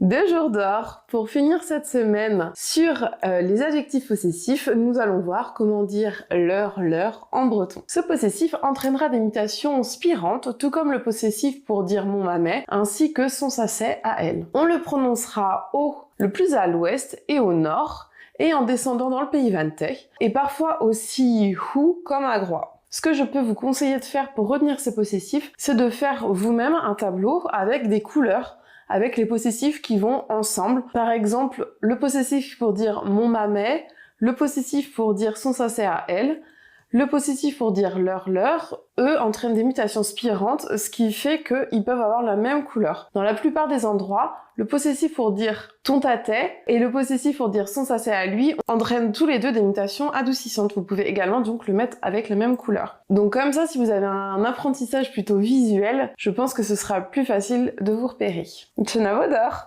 2 jours d'or. Pour finir cette semaine sur les adjectifs possessifs, nous allons voir comment dire leur en breton. Ce possessif entraînera des mutations spirantes, tout comme le possessif pour dire mon mamet, ainsi que son sachet à elle. On le prononcera le plus à l'ouest et au nord, et en descendant dans le pays Vantay, et parfois aussi hou comme à Groix. Ce que je peux vous conseiller de faire pour retenir ces possessifs, c'est de faire vous-même un tableau avec des couleurs, avec les possessifs qui vont ensemble. Par exemple, le possessif pour dire mon mamet, le possessif pour dire son sachet à elle, le possessif pour dire leur, eux entraînent des mutations spirantes, ce qui fait qu'ils peuvent avoir la même couleur. Dans la plupart des endroits, le possessif pour dire ton tâtet et le possessif pour dire son sachet à lui entraînent tous les deux des mutations adoucissantes. Vous pouvez également donc le mettre avec la même couleur. Donc comme ça, si vous avez un apprentissage plutôt visuel, je pense que ce sera plus facile de vous repérer. Tjena vodor!